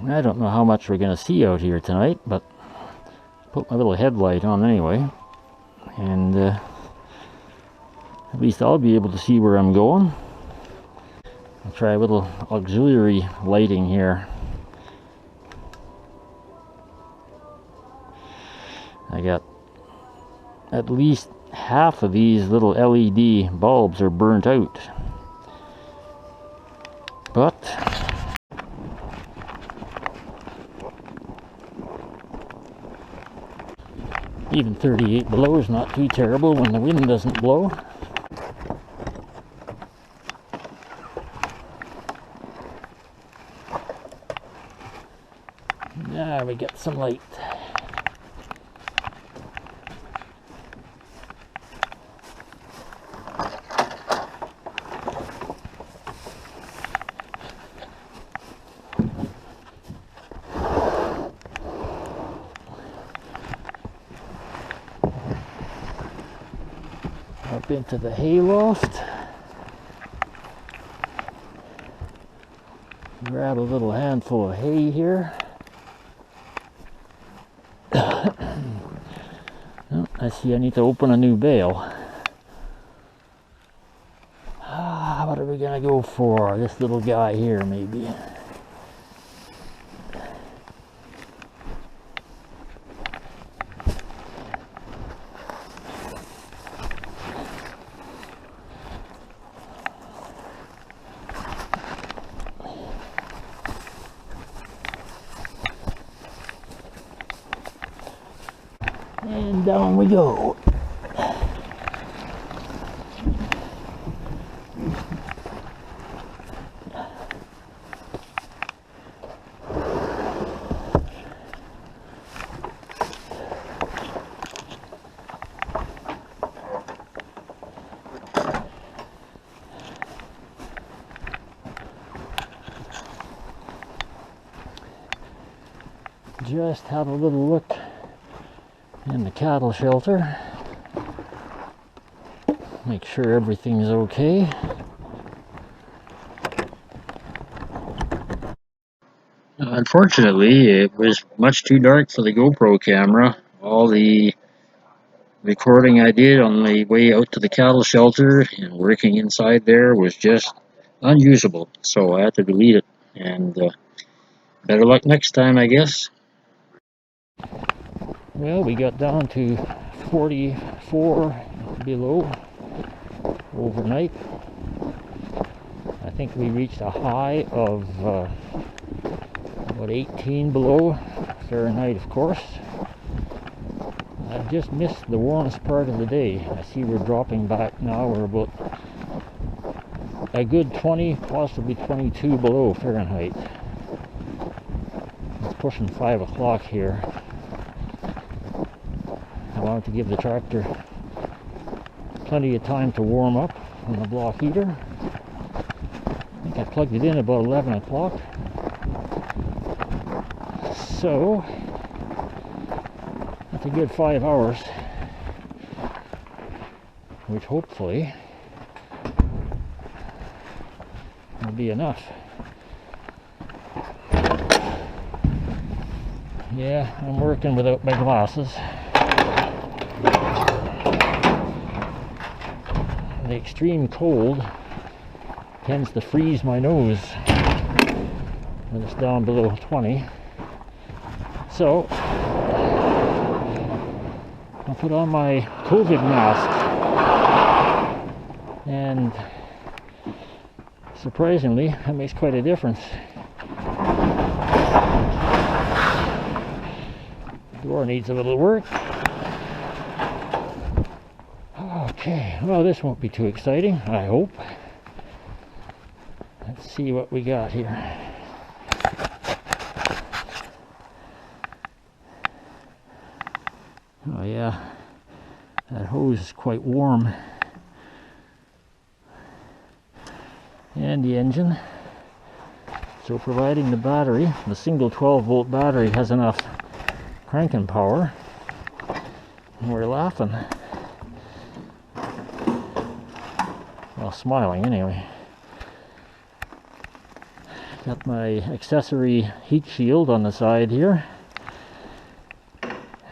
I don't know how much we're going to see out here tonight, but put my little headlight on anyway, and at least I'll be able to see where I'm going. I'll try a little auxiliary lighting here. I got at least half of these little LED bulbs are burnt out, but even 38 below is not too terrible when the wind doesn't blow. Now we get some light. Up into the hayloft. Grab a little handful of hay here. Oh, I see I need to open a new bale. What are we gonna go for? This little guy here, maybe. And down we go. Just have a little look in the cattle shelter. Make sure everything's okay. Unfortunately, it was much too dark for the GoPro camera. All the recording I did on the way out to the cattle shelter and working inside there was just unusable, so I had to delete it. And better luck next time, I guess. Well, we got down to 44 below overnight. I think we reached a high of about 18 below Fahrenheit, of course. I've just missed the warmest part of the day. I see we're dropping back now. We're about a good 20, possibly 22 below Fahrenheit. It's pushing 5 o'clock here. I wanted to give the tractor plenty of time to warm up on the block heater. I think I plugged it in about 11 o'clock. So, that's a good 5 hours, which hopefully will be enough. Yeah, I'm working without my glasses. The extreme cold tends to freeze my nose when it's down below 20. So I'll put on my COVID mask, and surprisingly, that makes quite a difference. The door needs a little work. Okay, well, this won't be too exciting, I hope. Let's see what we got here. Oh yeah, that hose is quite warm. And the engine. So providing the battery, the single 12-volt battery, has enough cranking power, we're laughing. Well, smiling anyway. Got my accessory heat shield on the side here.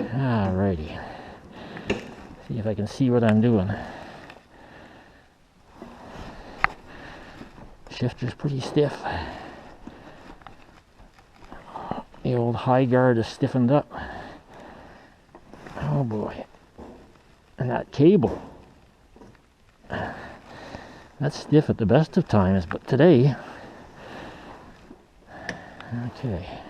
Alrighty. See if I can see what I'm doing. Shifter's pretty stiff. The old high guard is stiffened up. Oh boy. And that cable. That's stiff at the best of times, but today... Okay.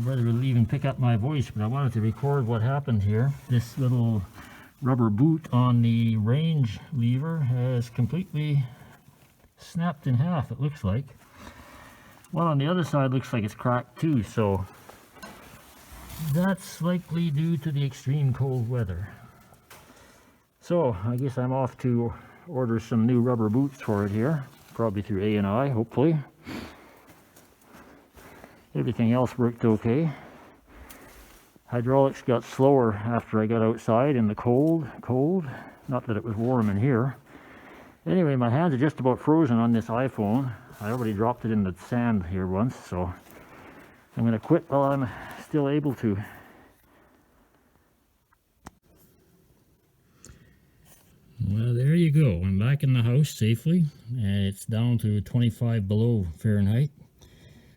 I'd rather leave and pick up my voice, but I wanted to record what happened here. This little rubber boot on the range lever has completely snapped in half, it looks like. One on the other side looks like it's cracked too, so that's likely due to the extreme cold weather. So I guess I'm off to order some new rubber boots for it here, probably through A&I, hopefully. Everything else worked okay. Hydraulics got slower after I got outside in the cold. Not that it was warm in here. Anyway, my hands are just about frozen on this iPhone. I already dropped it in the sand here once, so I'm going to quit while I'm still able to. Well, there you go. I'm back in the house safely, and it's down to 25 below Fahrenheit.